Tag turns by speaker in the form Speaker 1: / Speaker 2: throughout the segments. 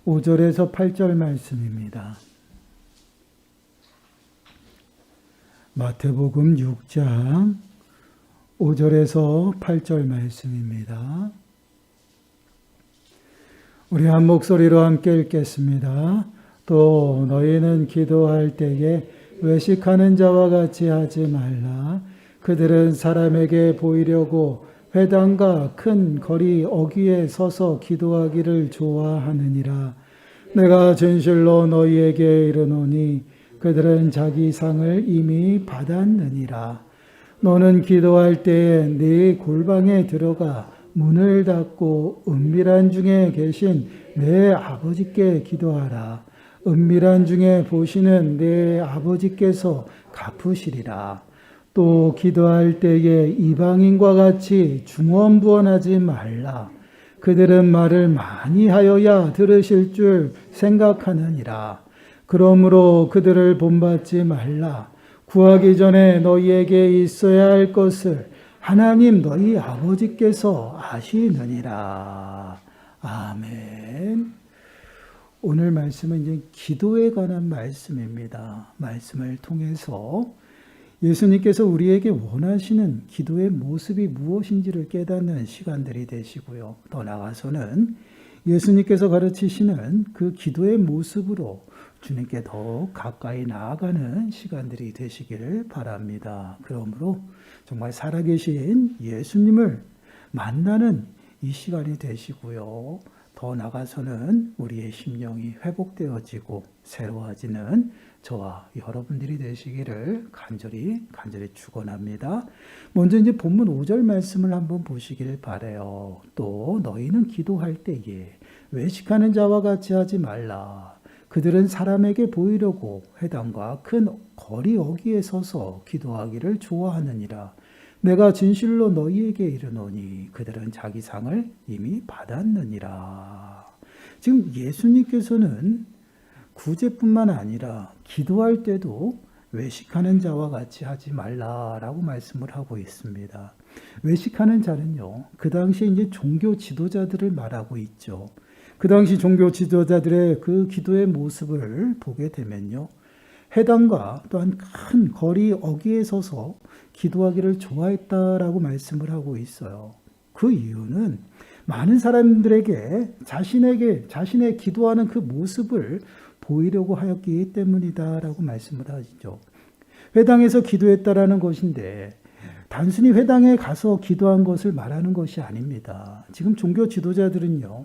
Speaker 1: 5절에서 8절 말씀입니다. 마태복음 6장 5절에서 8절 말씀입니다. 우리 한 목소리로 함께 읽겠습니다. 또 너희는 기도할 때에 외식하는 자와 같이 하지 말라. 그들은 사람에게 보이려고 회당과 큰 거리 어귀에 서서 기도하기를 좋아하느니라. 내가 진실로 너희에게 이르노니 그들은 자기 상을 이미 받았느니라. 너는 기도할 때에 네 골방에 들어가 문을 닫고 은밀한 중에 계신 내 아버지께 기도하라. 은밀한 중에 보시는 내 아버지께서 갚으시리라. 또 기도할 때에 이방인과 같이 중언부언하지 말라. 그들은 말을 많이 하여야 들으실 줄 생각하느니라. 그러므로 그들을 본받지 말라. 구하기 전에 너희에게 있어야 할 것을 하나님 너희 아버지께서 아시느니라. 아멘. 오늘 말씀은 이제 기도에 관한 말씀입니다. 말씀을 통해서 예수님께서 우리에게 원하시는 기도의 모습이 무엇인지를 깨닫는 시간들이 되시고요. 더 나아가서는 예수님께서 가르치시는 그 기도의 모습으로 주님께 더 가까이 나아가는 시간들이 되시기를 바랍니다. 그러므로 정말 살아계신 예수님을 만나는 이 시간이 되시고요. 더 나아가서는 우리의 심령이 회복되어지고 새로워지는 저와 여러분들이 되시기를 간절히 축원합니다. 먼저 이제 본문 5절 말씀을 한번 보시길 바라요. 또 너희는 기도할 때에 외식하는 자와 같이 하지 말라. 그들은 사람에게 보이려고 회당과 큰 거리 어귀에 서서 기도하기를 좋아하느니라. 내가 진실로 너희에게 이르노니 그들은 자기 상을 이미 받았느니라. 지금 예수님께서는 구제뿐만 아니라 기도할 때도 외식하는 자와 같이 하지 말라라고 말씀을 하고 있습니다. 외식하는 자는요, 그 당시에 이제 종교 지도자들을 말하고 있죠. 그 당시 종교 지도자들의 그 기도의 모습을 보게 되면요, 회당과 또한 큰 거리 어귀에 서서 기도하기를 좋아했다라고 말씀을 하고 있어요. 그 이유는 많은 사람들에게 자신의 기도하는 그 모습을 보이려고 하였기 때문이다라고 말씀을 하시죠. 회당에서 기도했다라는 것인데 단순히 회당에 가서 기도한 것을 말하는 것이 아닙니다. 지금 종교 지도자들은요,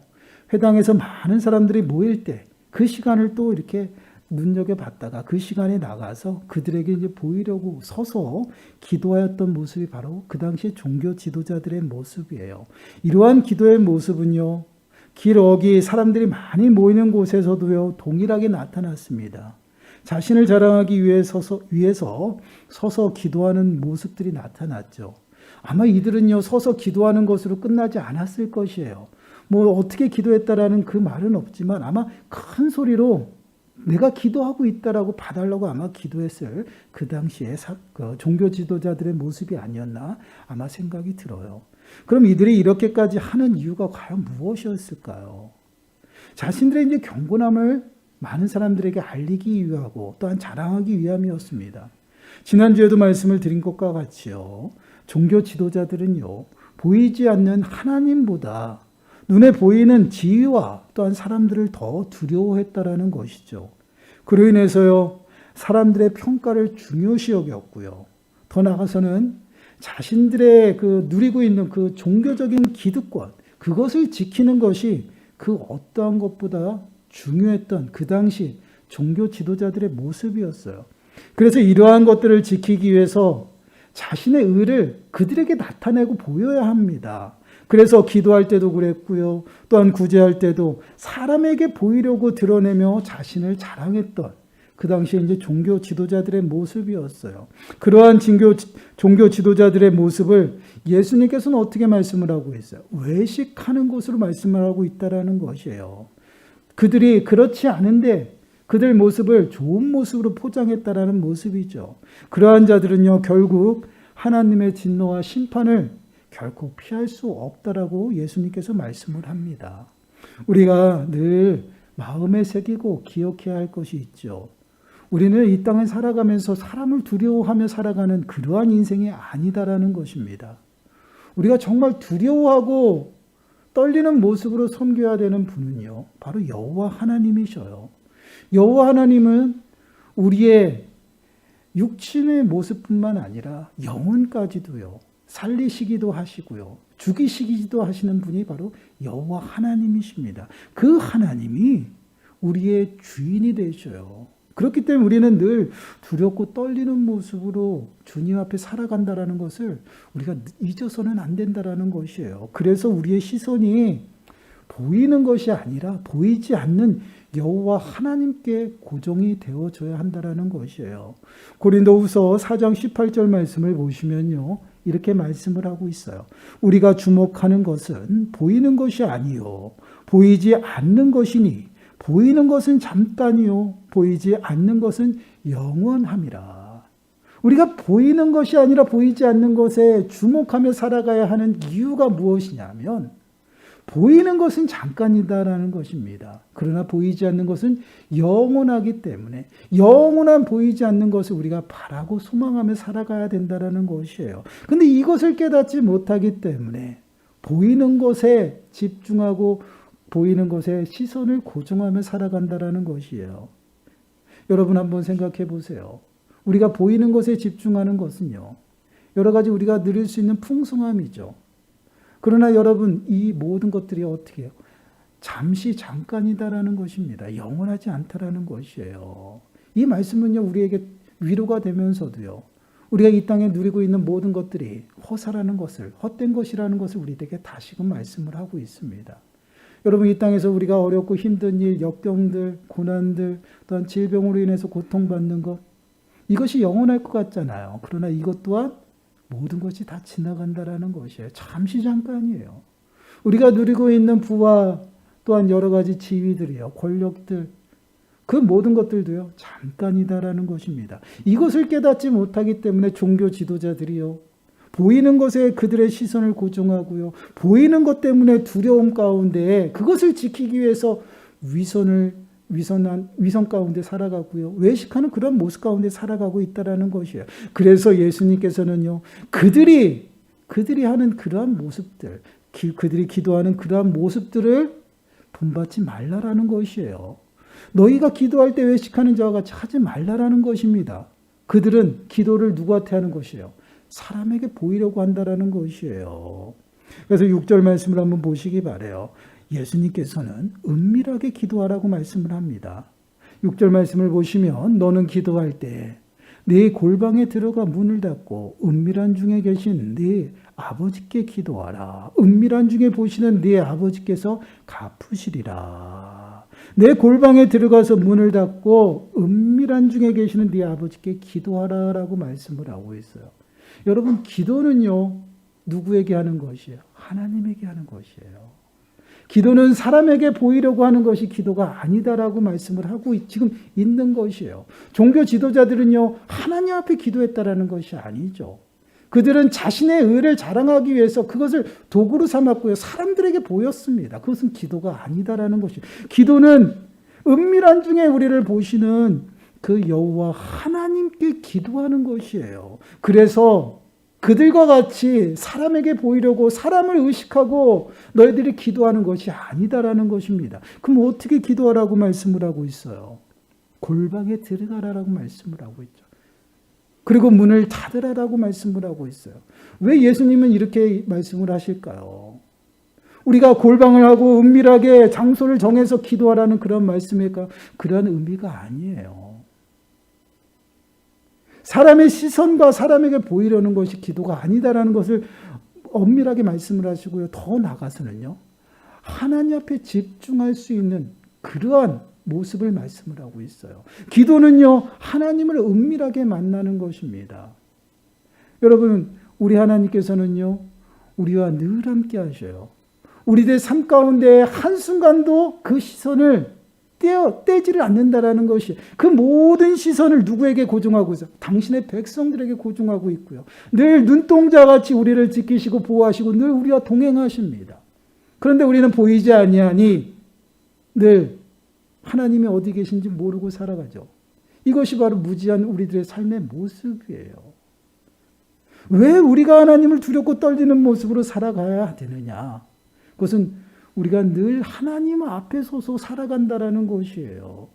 Speaker 1: 회당에서 많은 사람들이 모일 때 그 시간을 또 이렇게 눈여겨봤다가 그 시간에 나가서 그들에게 이제 보이려고 서서 기도하였던 모습이 바로 그 당시에 종교 지도자들의 모습이에요. 이러한 기도의 모습은요, 길 어귀 사람들이 많이 모이는 곳에서도요, 동일하게 나타났습니다. 자신을 자랑하기 위해서 서서 기도하는 모습들이 나타났죠. 아마 이들은요, 서서 기도하는 것으로 끝나지 않았을 것이에요. 뭐 어떻게 기도했다라는 그 말은 없지만 아마 큰 소리로 내가 기도하고 있다라고 봐달라고 아마 기도했을 그 당시에 종교 지도자들의 모습이 아니었나 아마 생각이 들어요. 그럼 이들이 이렇게까지 하는 이유가 과연 무엇이었을까요? 자신들의 이제 경건함을 많은 사람들에게 알리기 위하고 또한 자랑하기 위함이었습니다. 지난주에도 말씀을 드린 것과 같이요, 종교 지도자들은요, 보이지 않는 하나님보다 눈에 보이는 지위와 또한 사람들을 더 두려워했다라는 것이죠. 그로 인해서요, 사람들의 평가를 중요시 여겼고요. 더 나아가서는 자신들의 누리고 있는 그 종교적인 기득권, 그것을 지키는 것이 그 어떠한 것보다 중요했던 그 당시 종교 지도자들의 모습이었어요. 그래서 이러한 것들을 지키기 위해서 자신의 의를 그들에게 나타내고 보여야 합니다. 그래서 기도할 때도 그랬고요. 또한 구제할 때도 사람에게 보이려고 드러내며 자신을 자랑했던 그 당시에 이제 종교 지도자들의 모습이었어요. 그러한 종교 지도자들의 모습을 예수님께서는 어떻게 말씀을 하고 있어요? 외식하는 것으로 말씀을 하고 있다라는 것이에요. 그들이 그렇지 않은데 그들 모습을 좋은 모습으로 포장했다라는 모습이죠. 그러한 자들은요, 결국 하나님의 진노와 심판을 결코 피할 수 없다라고 예수님께서 말씀을 합니다. 우리가 늘 마음에 새기고 기억해야 할 것이 있죠. 우리는 이 땅에 살아가면서 사람을 두려워하며 살아가는 그러한 인생이 아니다라는 것입니다. 우리가 정말 두려워하고 떨리는 모습으로 섬겨야 되는 분은요, 바로 여호와 하나님이셔요. 여호와 하나님은 우리의 육신의 모습뿐만 아니라 영혼까지도요, 살리시기도 하시고요, 죽이시기도 하시는 분이 바로 여호와 하나님이십니다. 그 하나님이 우리의 주인이 되셔요. 그렇기 때문에 우리는 늘 두렵고 떨리는 모습으로 주님 앞에 살아간다라는 것을 우리가 잊어서는 안 된다라는 것이에요. 그래서 우리의 시선이 보이는 것이 아니라 보이지 않는 여호와 하나님께 고정이 되어져야 한다라는 것이에요. 고린도후서 4장 18절 말씀을 보시면요, 이렇게 말씀을 하고 있어요. 우리가 주목하는 것은 보이는 것이 아니요 보이지 않는 것이니 보이는 것은 잠깐이요 보이지 않는 것은 영원함이라. 우리가 보이는 것이 아니라 보이지 않는 것에 주목하며 살아가야 하는 이유가 무엇이냐면 보이는 것은 잠깐이다라는 것입니다. 그러나 보이지 않는 것은 영원하기 때문에 영원한 보이지 않는 것을 우리가 바라고 소망하며 살아가야 된다라는 것이에요. 근데 이것을 깨닫지 못하기 때문에 보이는 것에 집중하고 보이는 것에 시선을 고정하며 살아간다라는 것이에요. 여러분 한번 생각해 보세요. 우리가 보이는 것에 집중하는 것은요, 여러 가지 우리가 누릴 수 있는 풍성함이죠. 그러나 여러분, 이 모든 것들이 어떻게 해요? 잠시 잠깐이다라는 것입니다. 영원하지 않다라는 것이에요. 이 말씀은요, 우리에게 위로가 되면서도요, 우리가 이 땅에 누리고 있는 모든 것들이 허사라는 것을, 헛된 것이라는 것을 우리에게 다시금 말씀을 하고 있습니다. 여러분, 이 땅에서 우리가 어렵고 힘든 일, 역경들, 고난들, 또한 질병으로 인해서 고통받는 것, 이것이 영원할 것 같잖아요. 그러나 이것 또한 모든 것이 다 지나간다라는 것이에요. 잠시 잠깐이에요. 우리가 누리고 있는 부와 또한 여러 가지 지위들이요, 권력들, 그 모든 것들도요, 잠깐이다라는 것입니다. 이것을 깨닫지 못하기 때문에 종교 지도자들이요, 보이는 것에 그들의 시선을 고정하고요, 보이는 것 때문에 두려움 가운데 그것을 지키기 위해서 위선 가운데 살아가고요, 외식하는 그런 모습 가운데 살아가고 있다라는 것이에요. 그래서 예수님께서는요, 그들이 하는 그러한 모습들, 그들이 기도하는 그러한 모습들을 본받지 말라라는 것이에요. 너희가 기도할 때 외식하는 자와 같이 하지 말라라는 것입니다. 그들은 기도를 누구한테 하는 것이에요? 사람에게 보이려고 한다라는 것이에요. 그래서 6절 말씀을 한번 보시기 바라요. 예수님께서는 은밀하게 기도하라고 말씀을 합니다. 6절 말씀을 보시면 너는 기도할 때 네 골방에 들어가 문을 닫고 은밀한 중에 계신 네 아버지께 기도하라. 은밀한 중에 보시는 네 아버지께서 갚으시리라. 내 골방에 들어가서 문을 닫고 은밀한 중에 계시는 네 아버지께 기도하라라고 말씀을 하고 있어요. 여러분, 기도는요, 누구에게 하는 것이에요? 하나님에게 하는 것이에요. 기도는 사람에게 보이려고 하는 것이 기도가 아니다라고 말씀을 하고 지금 있는 것이에요. 종교 지도자들은요, 하나님 앞에 기도했다라는 것이 아니죠. 그들은 자신의 의를 자랑하기 위해서 그것을 도구로 삼았고요, 사람들에게 보였습니다. 그것은 기도가 아니다라는 것이에요. 기도는 은밀한 중에 우리를 보시는 그 여호와 하나님께 기도하는 것이에요. 그래서 그들과 같이 사람에게 보이려고 사람을 의식하고 너희들이 기도하는 것이 아니다라는 것입니다. 그럼 어떻게 기도하라고 말씀을 하고 있어요? 골방에 들어가라라고 말씀을 하고 있죠. 그리고 문을 닫으라라고 말씀을 하고 있어요. 왜 예수님은 이렇게 말씀을 하실까요? 우리가 골방을 하고 은밀하게 장소를 정해서 기도하라는 그런 말씀일까? 그런 의미가 아니에요. 사람의 시선과 사람에게 보이려는 것이 기도가 아니다라는 것을 엄밀하게 말씀을 하시고요. 더 나아가서는요, 하나님 앞에 집중할 수 있는 그러한 모습을 말씀을 하고 있어요. 기도는요, 하나님을 은밀하게 만나는 것입니다. 여러분, 우리 하나님께서는요, 우리와 늘 함께 하셔요. 우리들 삶 가운데 한순간도 그 시선을 떼지를 않는다라는 것이, 그 모든 시선을 누구에게 고정하고 있어요? 당신의 백성들에게 고정하고 있고요. 늘 눈동자같이 우리를 지키시고 보호하시고 늘 우리와 동행하십니다. 그런데 우리는 보이지 아니하니 늘 하나님이 어디 계신지 모르고 살아가죠. 이것이 바로 무지한 우리들의 삶의 모습이에요. 왜 우리가 하나님을 두렵고 떨리는 모습으로 살아가야 되느냐? 그것은 우리가 늘 하나님 앞에 서서 살아간다라는 것이에요.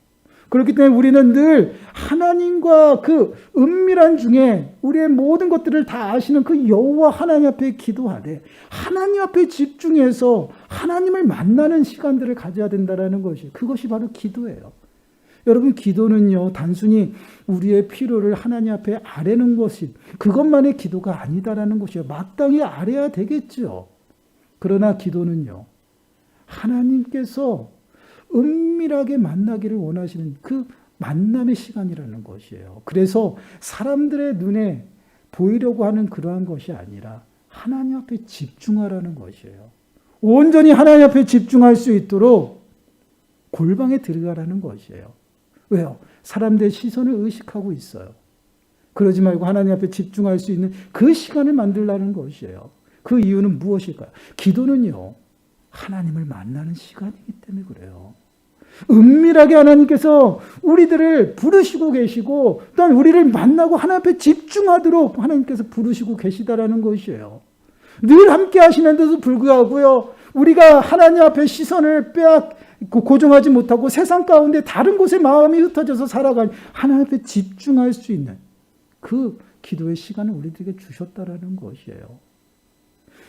Speaker 1: 그렇기 때문에 우리는 늘 하나님과 그 은밀한 중에 우리의 모든 것들을 다 아시는 그 여호와 하나님 앞에 기도하되 하나님 앞에 집중해서 하나님을 만나는 시간들을 가져야 된다는 것이, 그것이 바로 기도예요. 여러분, 기도는요, 단순히 우리의 필요를 하나님 앞에 아뢰는 것이, 그것만의 기도가 아니다라는 것이에요. 마땅히 아뢰야 되겠죠. 그러나 기도는요, 하나님께서 은밀하게 만나기를 원하시는 그 만남의 시간이라는 것이에요. 그래서 사람들의 눈에 보이려고 하는 그러한 것이 아니라 하나님 앞에 집중하라는 것이에요. 온전히 하나님 앞에 집중할 수 있도록 골방에 들어가라는 것이에요. 왜요? 사람들의 시선을 의식하고 있어요. 그러지 말고 하나님 앞에 집중할 수 있는 그 시간을 만들라는 것이에요. 그 이유는 무엇일까요? 기도는요, 하나님을 만나는 시간이기 때문에 그래요. 은밀하게 하나님께서 우리들을 부르시고 계시고 또한 우리를 만나고 하나님 앞에 집중하도록 하나님께서 부르시고 계시다라는 것이에요. 늘 함께 하시는데도 불구하고요, 우리가 하나님 앞에 시선을 고정하지 못하고 세상 가운데 다른 곳에 마음이 흩어져서 살아가는 하나님 앞에 집중할 수 있는 그 기도의 시간을 우리들에게 주셨다라는 것이에요.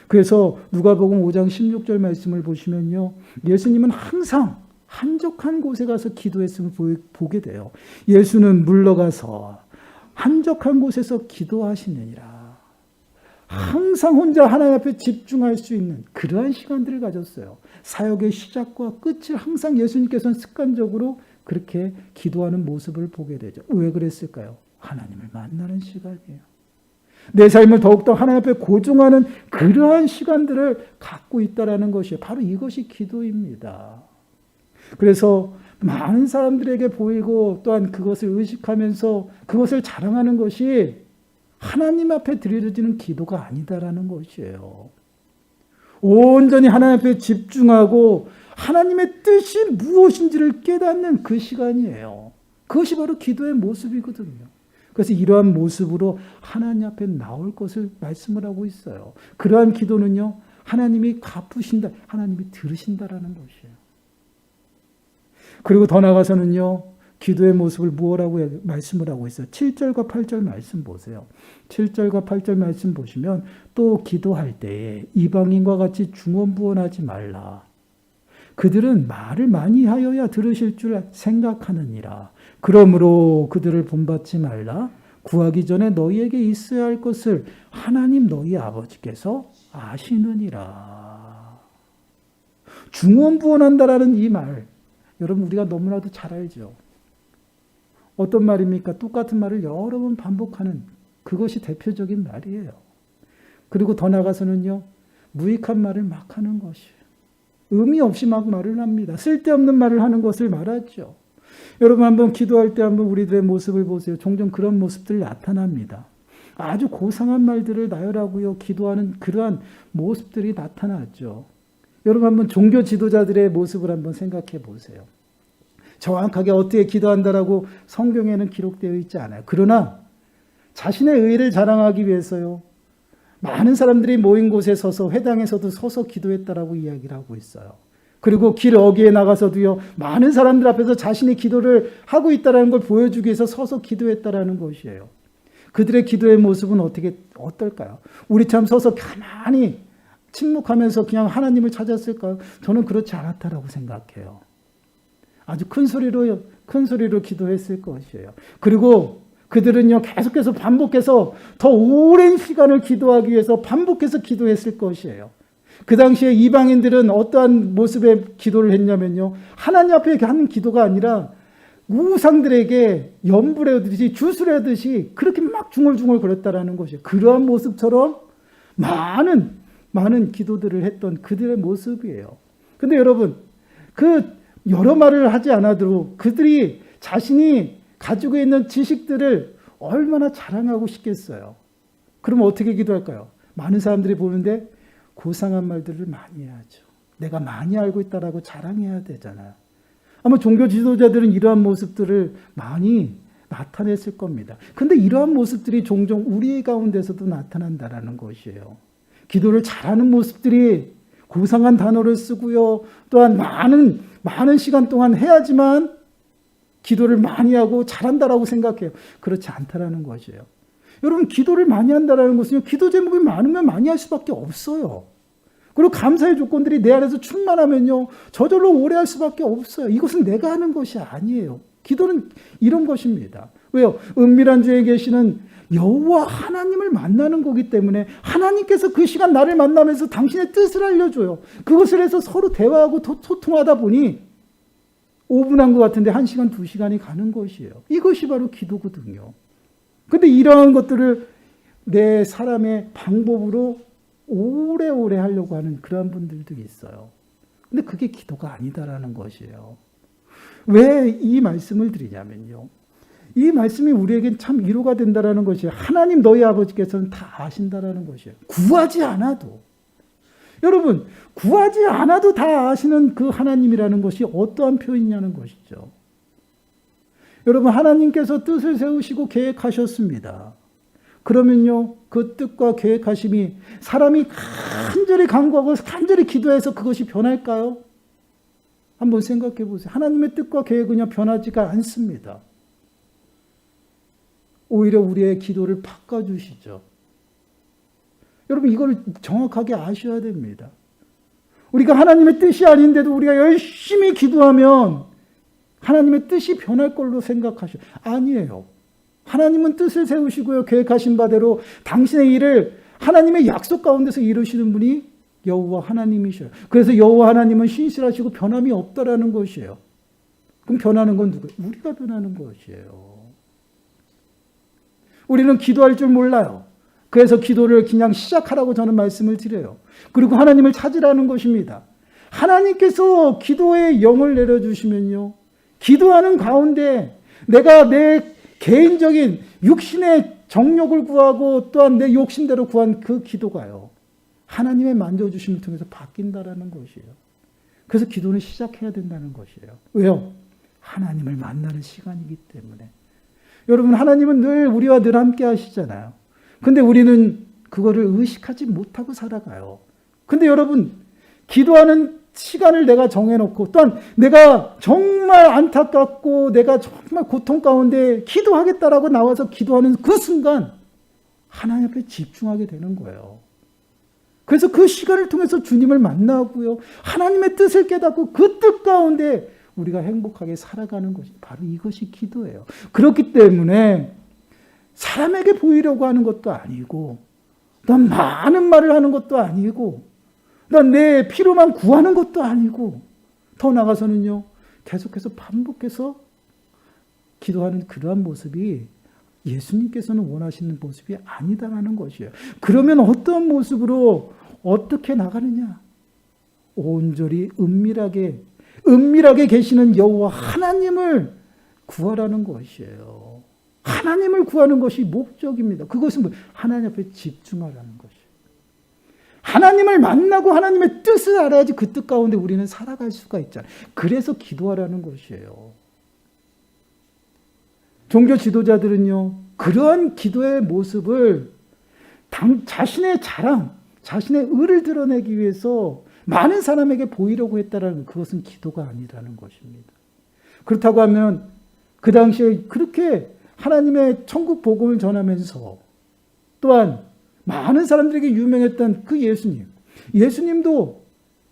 Speaker 1: 그래서 누가복음 5장 16절 말씀을 보시면요, 예수님은 항상 한적한 곳에 가서 기도했음을 보게 돼요. 예수는 물러가서 한적한 곳에서 기도하시느니라. 항상 혼자 하나님 앞에 집중할 수 있는 그러한 시간들을 가졌어요. 사역의 시작과 끝을 항상 예수님께서는 습관적으로 그렇게 기도하는 모습을 보게 되죠. 왜 그랬을까요? 하나님을 만나는 시간이에요. 내 삶을 더욱더 하나님 앞에 고정하는 그러한 시간들을 갖고 있다는 것이 바로 이것이 기도입니다. 그래서 많은 사람들에게 보이고 또한 그것을 의식하면서 그것을 자랑하는 것이 하나님 앞에 드려지는 기도가 아니다라는 것이에요. 온전히 하나님 앞에 집중하고 하나님의 뜻이 무엇인지를 깨닫는 그 시간이에요. 그것이 바로 기도의 모습이거든요. 그래서 이러한 모습으로 하나님 앞에 나올 것을 말씀을 하고 있어요. 그러한 기도는요, 하나님이 갚으신다, 하나님이 들으신다라는 것이에요. 그리고 더 나아가서는요, 기도의 모습을 무엇라고 말씀을 하고 있어요. 7절과 8절 말씀 보세요. 7절과 8절 말씀 보시면 또 기도할 때에 이방인과 같이 중언부언하지 말라. 그들은 말을 많이 하여야 들으실 줄 생각하느니라. 그러므로 그들을 본받지 말라. 구하기 전에 너희에게 있어야 할 것을 하나님 너희 아버지께서 아시느니라. 중언부언한다라는 이 말, 여러분 우리가 너무나도 잘 알죠. 어떤 말입니까? 똑같은 말을 여러 번 반복하는 그것이 대표적인 말이에요. 그리고 더 나가서는요, 무익한 말을 막 하는 것이에요. 의미 없이 막 말을 합니다. 쓸데없는 말을 하는 것을 말하죠. 여러분 한번 기도할 때 한번 우리들의 모습을 보세요. 종종 그런 모습들이 나타납니다. 아주 고상한 말들을 나열하고요, 기도하는 그러한 모습들이 나타나죠. 여러분 한번 종교 지도자들의 모습을 한번 생각해 보세요. 정확하게 어떻게 기도한다라고 성경에는 기록되어 있지 않아요. 그러나 자신의 의를 자랑하기 위해서요, 많은 사람들이 모인 곳에 서서 회당에서도 서서 기도했다라고 이야기를 하고 있어요. 그리고 길 어귀에 나가서도요, 많은 사람들 앞에서 자신이 기도를 하고 있다는 걸 보여주기 위해서 서서 기도했다라는 것이에요. 그들의 기도의 모습은 어떨까요? 우리처럼 서서 가만히 침묵하면서 그냥 하나님을 찾았을까요? 저는 그렇지 않았다라고 생각해요. 아주 큰 소리로 기도했을 것이에요. 그리고 그들은요, 계속해서 반복해서 더 오랜 시간을 기도하기 위해서 반복해서 기도했을 것이에요. 그 당시에 이방인들은 어떠한 모습의 기도를 했냐면요, 하나님 앞에 하는 기도가 아니라 우상들에게 연불을 하듯이 주술을 하듯이 그렇게 막 중얼중얼 거렸다라는 것이에요. 그러한 모습처럼 많은 기도들을 했던 그들의 모습이에요. 근데 여러분, 그 여러 말을 하지 않아도 그들이 자신이 가지고 있는 지식들을 얼마나 자랑하고 싶겠어요. 그러면 어떻게 기도할까요? 많은 사람들이 보는데 고상한 말들을 많이 해야죠. 내가 많이 알고 있다라고 자랑해야 되잖아요. 아마 종교 지도자들은 이러한 모습들을 많이 나타냈을 겁니다. 근데 이러한 모습들이 종종 우리 가운데서도 나타난다라는 것이에요. 기도를 잘하는 모습들이 고상한 단어를 쓰고요. 또한 많은 시간 동안 해야지만 기도를 많이 하고 잘한다라고 생각해요. 그렇지 않다라는 것이에요. 여러분, 기도를 많이 한다라는 것은요, 기도 제목이 많으면 많이 할 수밖에 없어요. 그리고 감사의 조건들이 내 안에서 충만하면요, 저절로 오래 할 수밖에 없어요. 이것은 내가 하는 것이 아니에요. 기도는 이런 것입니다. 왜요? 은밀한 중에 계시는 여호와 하나님을 만나는 거기 때문에 하나님께서 그 시간 나를 만나면서 당신의 뜻을 알려줘요. 그것을 해서 서로 대화하고 소통하다 보니 5분 한 것 같은데 1시간, 2시간이 가는 것이에요. 이것이 바로 기도거든요. 근데 이러한 것들을 내 사람의 방법으로 오래오래 하려고 하는 그런 분들도 있어요. 근데 그게 기도가 아니다라는 것이에요. 왜 이 말씀을 드리냐면요, 이 말씀이 우리에겐 참 위로가 된다라는 것이에요. 하나님 너희 아버지께서는 다 아신다라는 것이에요. 구하지 않아도. 여러분, 구하지 않아도 다 아시는 그 하나님이라는 것이 어떠한 표현이냐는 것이죠. 여러분, 하나님께서 뜻을 세우시고 계획하셨습니다. 그러면요, 그 뜻과 계획하심이 사람이 간절히 간구하고 간절히 기도해서 그것이 변할까요? 한번 생각해 보세요. 하나님의 뜻과 계획은요, 변하지가 않습니다. 오히려 우리의 기도를 바꿔주시죠. 여러분, 이걸 정확하게 아셔야 됩니다. 우리가 하나님의 뜻이 아닌데도 우리가 열심히 기도하면 하나님의 뜻이 변할 걸로 생각하셔. 아니에요. 하나님은 뜻을 세우시고요, 계획하신 바대로 당신의 일을 하나님의 약속 가운데서 이루시는 분이 여호와 하나님이셔요. 그래서 여호와 하나님은 신실하시고 변함이 없다라는 것이에요. 그럼 변하는 건 누구예요? 우리가 변하는 것이에요. 우리는 기도할 줄 몰라요. 그래서 기도를 그냥 시작하라고 저는 말씀을 드려요. 그리고 하나님을 찾으라는 것입니다. 하나님께서 기도의 영을 내려주시면요, 기도하는 가운데 내가 내 개인적인 육신의 정욕을 구하고 또한 내 욕심대로 구한 그 기도가요, 하나님의 만져주심을 통해서 바뀐다라는 것이에요. 그래서 기도는 시작해야 된다는 것이에요. 왜요? 하나님을 만나는 시간이기 때문에. 여러분, 하나님은 늘 우리와 늘 함께 하시잖아요. 근데 우리는 그거를 의식하지 못하고 살아가요. 근데 여러분, 기도하는 시간을 내가 정해놓고 또한 내가 정말 안타깝고 내가 정말 고통 가운데 기도하겠다라고 나와서 기도하는 그 순간 하나님 앞에 집중하게 되는 거예요. 그래서 그 시간을 통해서 주님을 만나고요, 하나님의 뜻을 깨닫고 그 뜻 가운데 우리가 행복하게 살아가는 것이 바로 이것이 기도예요. 그렇기 때문에 사람에게 보이려고 하는 것도 아니고, 난 많은 말을 하는 것도 아니고, 난 내 필요만 구하는 것도 아니고, 더 나아가서는요, 계속해서 반복해서 기도하는 그러한 모습이 예수님께서는 원하시는 모습이 아니다라는 것이에요. 그러면 어떤 모습으로 어떻게 나가느냐? 온전히 은밀하게 계시는 여호와 하나님을 구하라는 것이에요. 하나님을 구하는 것이 목적입니다. 그것은 뭐? 하나님 앞에 집중하라는 것이에요. 하나님을 만나고 하나님의 뜻을 알아야지 그 뜻 가운데 우리는 살아갈 수가 있잖아요. 그래서 기도하라는 것이에요. 종교 지도자들은요, 그러한 기도의 모습을 자신의 자랑, 자신의 의를 드러내기 위해서 많은 사람에게 보이려고 했다라는, 그것은 기도가 아니라는 것입니다. 그렇다고 하면 그 당시에 그렇게 하나님의 천국 복음을 전하면서 또한 많은 사람들에게 유명했던 그 예수님도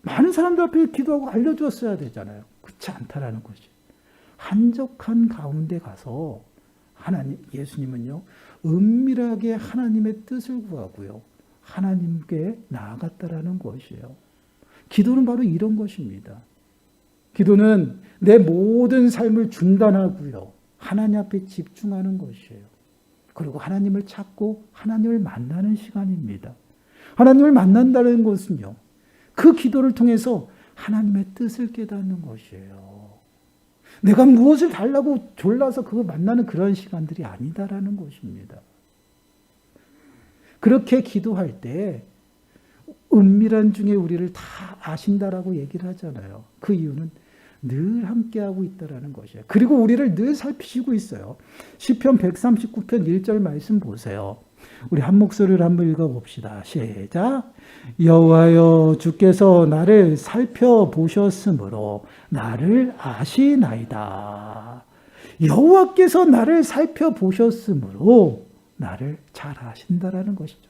Speaker 1: 많은 사람들 앞에 기도하고 알려주었어야 되잖아요. 그렇지 않다라는 것이. 한적한 가운데 가서 예수님은요, 은밀하게 하나님의 뜻을 구하고요, 하나님께 나아갔다라는 것이에요. 기도는 바로 이런 것입니다. 기도는 내 모든 삶을 중단하고요, 하나님 앞에 집중하는 것이에요. 그리고 하나님을 찾고 하나님을 만나는 시간입니다. 하나님을 만난다는 것은요, 그 기도를 통해서 하나님의 뜻을 깨닫는 것이에요. 내가 무엇을 달라고 졸라서 그거 만나는 그런 시간들이 아니다라는 것입니다. 그렇게 기도할 때 은밀한 중에 우리를 다 아신다라고 얘기를 하잖아요. 그 이유는 늘 함께하고 있다라는 것이에요. 그리고 우리를 늘 살피시고 있어요. 시편 139편 1절 말씀 보세요. 우리 한 목소리를 한번 읽어봅시다. 시작. 여호와여 주께서 나를 살펴보셨으므로 나를 아시나이다. 여호와께서 나를 살펴보셨으므로 나를 잘 아신다라는 것이죠.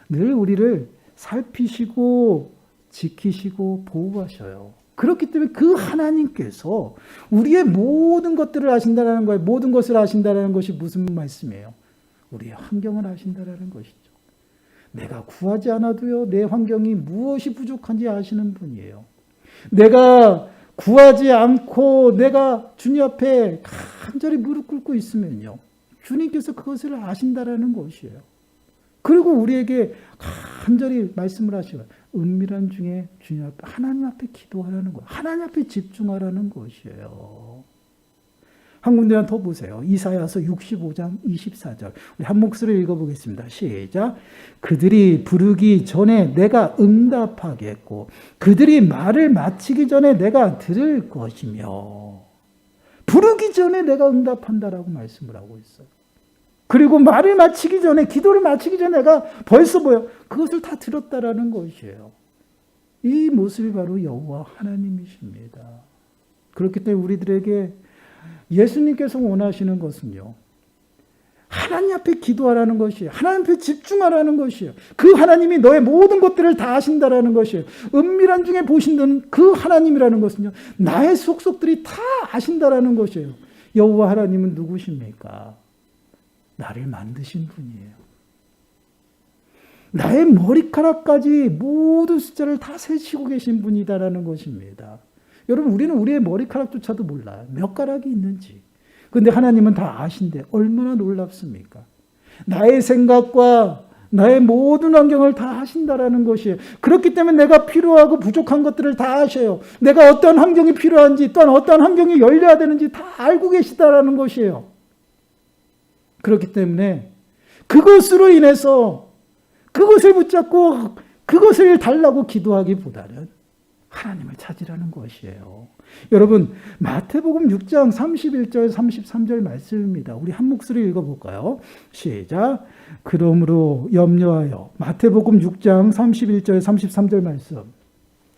Speaker 1: 늘 우리를 살피시고 지키시고 보호하셔요. 그렇기 때문에 그 하나님께서 우리의 모든 것들을 아신다라는 거예요. 모든 것을 아신다라는 것이 무슨 말씀이에요? 우리의 환경을 아신다라는 것이죠. 내가 구하지 않아도요, 내 환경이 무엇이 부족한지 아시는 분이에요. 내가 구하지 않고 내가 주님 앞에 간절히 무릎 꿇고 있으면요, 주님께서 그것을 아신다라는 것이에요. 그리고 우리에게 간절히 말씀을 하셔요. 은밀한 중에 주님 앞에, 하나님 앞에 기도하라는 거예요. 하나님 앞에 집중하라는 것이에요. 한 군데만 더 보세요. 이사야서 65장 24절. 우리 한 목소리 읽어보겠습니다. 시작. 그들이 부르기 전에 내가 응답하겠고 그들이 말을 마치기 전에 내가 들을 것이며, 부르기 전에 내가 응답한다라고 말씀을 하고 있어요. 그리고 말을 마치기 전에, 기도를 마치기 전에 내가 벌써 그것을 다 들었다라는 것이에요. 이 모습이 바로 여호와 하나님이십니다. 그렇기 때문에 우리들에게 예수님께서 원하시는 것은요, 하나님 앞에 기도하라는 것이에요. 하나님 앞에 집중하라는 것이에요. 그 하나님이 너의 모든 것들을 다 아신다라는 것이에요. 은밀한 중에 보신다는 그 하나님이라는 것은요, 나의 속속들이 다 아신다라는 것이에요. 여호와 하나님은 누구십니까? 나를 만드신 분이에요. 나의 머리카락까지 모든 숫자를 다 세시고 계신 분이다라는 것입니다. 여러분, 우리는 우리의 머리카락조차도 몰라요. 몇 가락이 있는지. 그런데 하나님은 다 아신데 얼마나 놀랍습니까? 나의 생각과 나의 모든 환경을 다 아신다라는 것이에요. 그렇기 때문에 내가 필요하고 부족한 것들을 다 아셔요. 내가 어떤 환경이 필요한지, 또한 어떤 환경이 열려야 되는지 다 알고 계시다라는 것이에요. 그렇기 때문에 그것으로 인해서 그것을 붙잡고 그것을 달라고 기도하기보다는 하나님을 찾으라는 것이에요. 여러분, 마태복음 6장 31절 33절 말씀입니다. 우리 한 목소리 읽어볼까요? 시작. 그러므로 염려하여, 마태복음 6장 31절 33절 말씀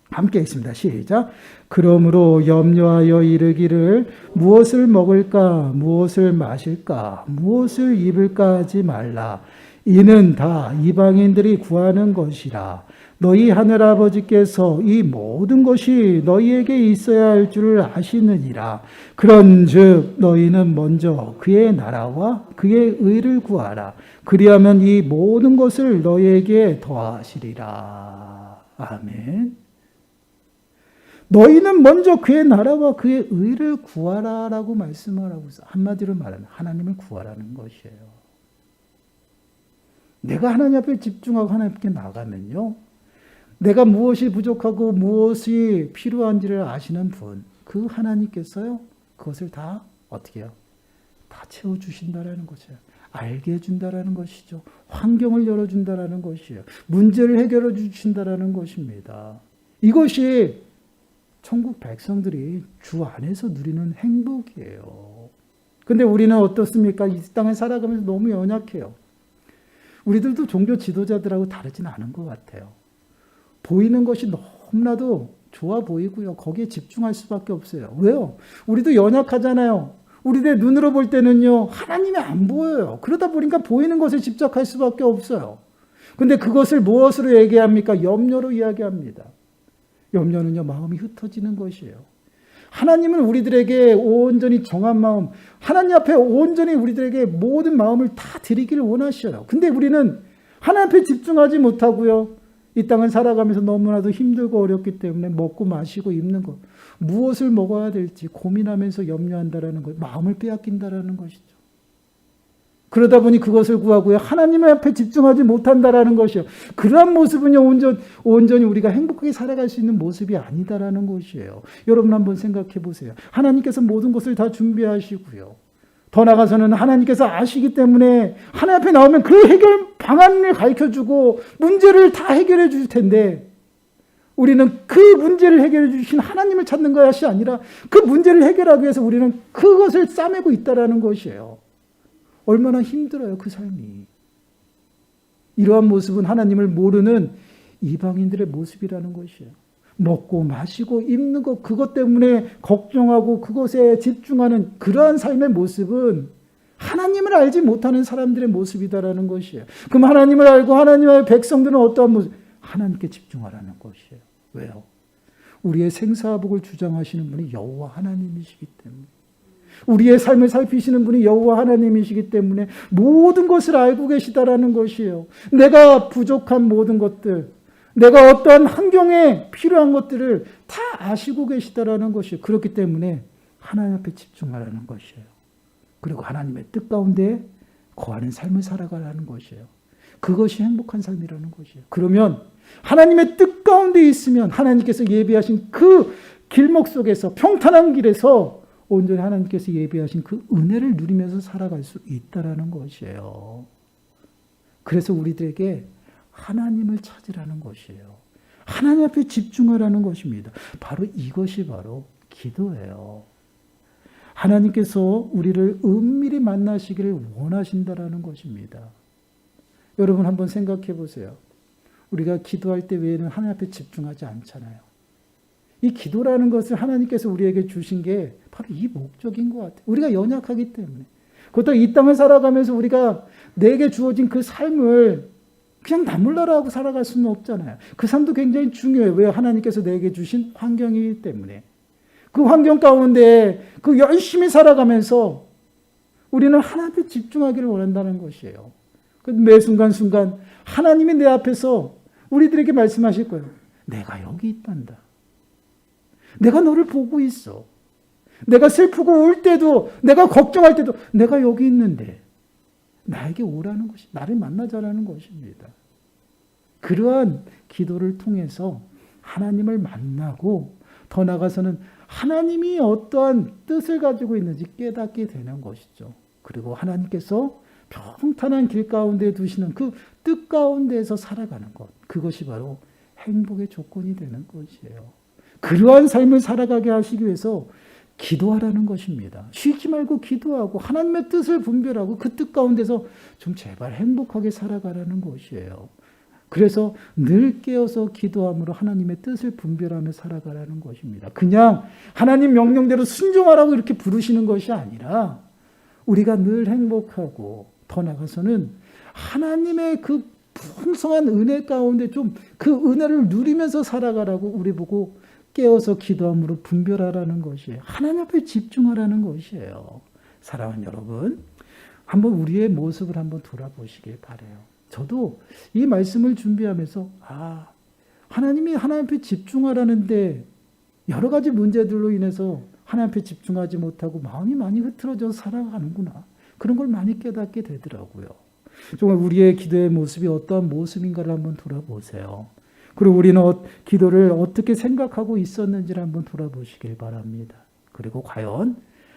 Speaker 1: 함께 읽습니다. 시작. 그러므로 염려하여 이르기를 무엇을 먹을까, 무엇을 마실까, 무엇을 입을까 하지 말라. 이는 다 이방인들이 구하는 것이라. 너희 하늘아버지께서 이 모든 것이 너희에게 있어야 할 줄을 아시느니라. 그런즉 너희는 먼저 그의 나라와 그의 의를 구하라. 그리하면 이 모든 것을 너희에게 더하시리라. 아멘. 너희는 먼저 그의 나라와 그의 의를 구하라라고 말씀을 하고 있어요. 한마디로 말하면 하나님을 구하라는 것이에요. 내가 하나님 앞에 집중하고 하나님께 나가면요, 내가 무엇이 부족하고 무엇이 필요한지를 아시는 분, 그 하나님께서요, 그것을 다 어떻게 해요? 다 채워주신다라는 것이에요. 알게 해준다라는 것이죠. 환경을 열어준다라는 것이에요. 문제를 해결해 주신다라는 것입니다. 이것이 천국 백성들이 주 안에서 누리는 행복이에요. 근데 우리는 어떻습니까? 이 땅을 살아가면서 너무 연약해요. 우리들도 종교 지도자들하고 다르진 않은 것 같아요. 보이는 것이 너무나도 좋아 보이고요. 거기에 집중할 수밖에 없어요. 왜요? 우리도 연약하잖아요. 우리들 눈으로 볼 때는요, 하나님이 안 보여요. 그러다 보니까 보이는 것에 집착할 수밖에 없어요. 근데 그것을 무엇으로 얘기합니까? 염려로 이야기합니다. 염려는요, 마음이 흩어지는 것이에요. 하나님은 우리들에게 온전히 정한 마음, 하나님 앞에 온전히 우리들에게 모든 마음을 다 드리기를 원하셔요. 근데 우리는 하나님 앞에 집중하지 못하고요, 이 땅을 살아가면서 너무나도 힘들고 어렵기 때문에 먹고 마시고 입는 것, 무엇을 먹어야 될지 고민하면서 염려한다라는 것, 마음을 빼앗긴다라는 것이죠. 그러다 보니 그것을 구하고요, 하나님 앞에 집중하지 못한다라는 것이요. 그러한 모습은요, 온전히 우리가 행복하게 살아갈 수 있는 모습이 아니다라는 것이에요. 여러분 한번 생각해 보세요. 하나님께서 모든 것을 다 준비하시고요, 더 나아가서는 하나님께서 아시기 때문에 하나님 앞에 나오면 그 해결 방안을 가르쳐주고 문제를 다 해결해 줄 텐데, 우리는 그 문제를 해결해 주신 하나님을 찾는 것이 아니라 그 문제를 해결하기 위해서 우리는 그것을 싸매고 있다는 것이에요. 얼마나 힘들어요, 그 삶이. 이러한 모습은 하나님을 모르는 이방인들의 모습이라는 것이에요. 먹고 마시고 입는 것, 그것 때문에 걱정하고 그것에 집중하는 그러한 삶의 모습은 하나님을 알지 못하는 사람들의 모습이다라는 것이에요. 그럼 하나님을 알고 하나님의 백성들은 어떠한 모습? 하나님께 집중하라는 것이에요. 왜요? 우리의 생사복을 주장하시는 분이 여호와 하나님이시기 때문에, 우리의 삶을 살피시는 분이 여호와 하나님이시기 때문에 모든 것을 알고 계시다라는 것이에요. 내가 부족한 모든 것들, 내가 어떠한 환경에 필요한 것들을 다 아시고 계시다라는 것이에요. 그렇기 때문에 하나님 앞에 집중하라는 것이에요. 그리고 하나님의 뜻 가운데 거하는 삶을 살아가라는 것이에요. 그것이 행복한 삶이라는 것이에요. 그러면 하나님의 뜻 가운데 있으면 하나님께서 예비하신 그 길목 속에서, 평탄한 길에서 온전히 하나님께서 예비하신 그 은혜를 누리면서 살아갈 수 있다라는 것이에요. 그래서 우리들에게 하나님을 찾으라는 것이에요. 하나님 앞에 집중하라는 것입니다. 바로 이것이 바로 기도예요. 하나님께서 우리를 은밀히 만나시기를 원하신다라는 것입니다. 여러분 한번 생각해 보세요. 우리가 기도할 때 외에는 하나님 앞에 집중하지 않잖아요. 이 기도라는 것을 하나님께서 우리에게 주신 게 바로 이 목적인 것 같아요. 우리가 연약하기 때문에. 그것도 이 땅을 살아가면서 우리가 내게 주어진 그 삶을 그냥 나몰라라 고 살아갈 수는 없잖아요. 그 삶도 굉장히 중요해요. 왜? 하나님께서 내게 주신 환경이기 때문에. 그 환경 가운데 그 열심히 살아가면서 우리는 하나님 앞에 집중하기를 원한다는 것이에요. 매 순간순간 하나님이 내 앞에서 우리들에게 말씀하실 거예요. 내가 여기 있단다. 내가 너를 보고 있어. 내가 슬프고 울 때도, 내가 걱정할 때도 내가 여기 있는데 나에게 오라는 것이, 나를 만나자라는 것입니다. 그러한 기도를 통해서 하나님을 만나고 더 나아가서는 하나님이 어떠한 뜻을 가지고 있는지 깨닫게 되는 것이죠. 그리고 하나님께서 평탄한 길 가운데 두시는 그 뜻 가운데에서 살아가는 것, 그것이 바로 행복의 조건이 되는 것이에요. 그러한 삶을 살아가게 하시기 위해서 기도하라는 것입니다. 쉬지 말고 기도하고 하나님의 뜻을 분별하고 그 뜻 가운데서 좀 제발 행복하게 살아가라는 것이에요. 그래서 늘 깨어서 기도함으로 하나님의 뜻을 분별하며 살아가라는 것입니다. 그냥 하나님 명령대로 순종하라고 이렇게 부르시는 것이 아니라 우리가 늘 행복하고 더 나아가서는 하나님의 그 풍성한 은혜 가운데 좀 그 은혜를 누리면서 살아가라고 우리 보고 깨어서 기도함으로 분별하라는 것이에요. 하나님 앞에 집중하라는 것이에요. 사랑하는 여러분, 한번 우리의 모습을 한번 돌아보시길 바라요. 저도 이 말씀을 준비하면서 하나님이 하나님 앞에 집중하라는데 여러 가지 문제들로 인해서 하나님 앞에 집중하지 못하고 마음이 많이 흐트러져서 살아가는구나. 그런 걸 많이 깨닫게 되더라고요. 정말 우리의 기도의 모습이 어떠한 모습인가를 한번 돌아보세요. 그리고 우리는 기도를 어떻게 생각하고 있었는지를 한번 돌아보시길 바랍니다. 그리고 과연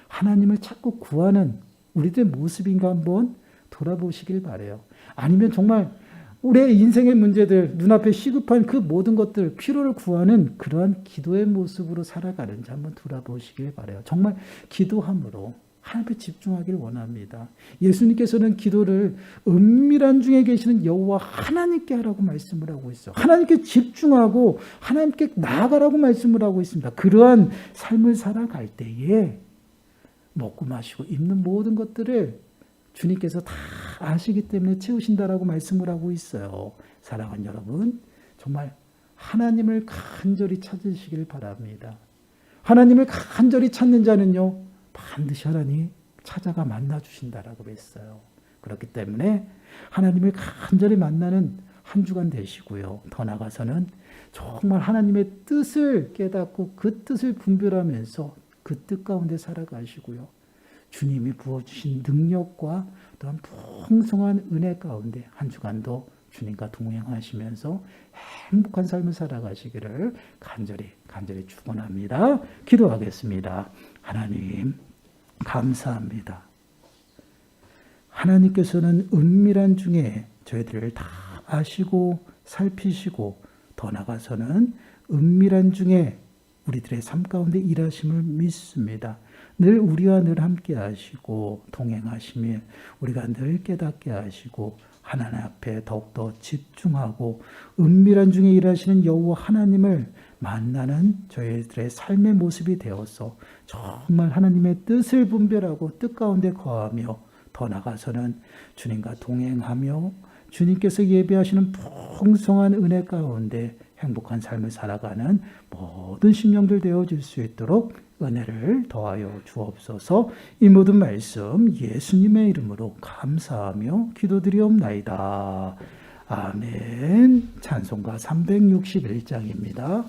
Speaker 1: 하나님을 찾고 구하는 우리들의 모습인가 한번 돌아보시길 바라요. 아니면 정말 우리의 인생의 문제들, 눈앞에 시급한 그 모든 것들, 필요를 구하는 그러한 기도의 모습으로 살아가는지 한번 돌아보시길 바라요. 정말 기도함으로 하나님 앞에 집중하길 원합니다. 예수님께서는 기도를 은밀한 중에 계시는 여호와 하나님께 하라고 말씀을 하고 있어요. 하나님께 집중하고 하나님께 나아가라고 말씀을 하고 있습니다. 그러한 삶을 살아갈 때에 먹고 마시고 입는 모든 것들을 주님께서 다 아시기 때문에 채우신다라고 말씀을 하고 있어요. 사랑하는 여러분, 정말 하나님을 간절히 찾으시길 바랍니다. 하나님을 간절히 찾는 자는요, 반드시 하나님 찾아가 만나 주신다라고 했어요. 그렇기 때문에 하나님을 간절히 만나는 한 주간 되시고요. 더 나아가서는 정말 하나님의 뜻을 깨닫고 그 뜻을 분별하면서 그 뜻 가운데 살아가시고요. 주님이 부어주신 능력과 또한 풍성한 은혜 가운데 한 주간도 주님과 동행하시면서 행복한 삶을 살아가시기를 간절히 축원합니다. 기도하겠습니다. 하나님 감사합니다. 하나님께서는 은밀한 중에 저희들을 다 아시고 살피시고 더 나아가서는 은밀한 중에 우리들의 삶 가운데 일하심을 믿습니다. 늘 우리와 늘 함께 하시고 동행하심을 우리가 늘 깨닫게 하시고 하나님 앞에 더욱더 집중하고 은밀한 중에 일하시는 여호와 하나님을 만나는 저희들의 삶의 모습이 되어서 정말 하나님의 뜻을 분별하고 뜻 가운데 거하며 더 나아가서는 주님과 동행하며 주님께서 예배하시는 풍성한 은혜 가운데 행복한 삶을 살아가는 모든 심령들 되어질 수 있도록 은혜를 더하여 주옵소서. 이 모든 말씀 예수님의 이름으로 감사하며 기도드리옵나이다. 아멘. 찬송가 361장입니다.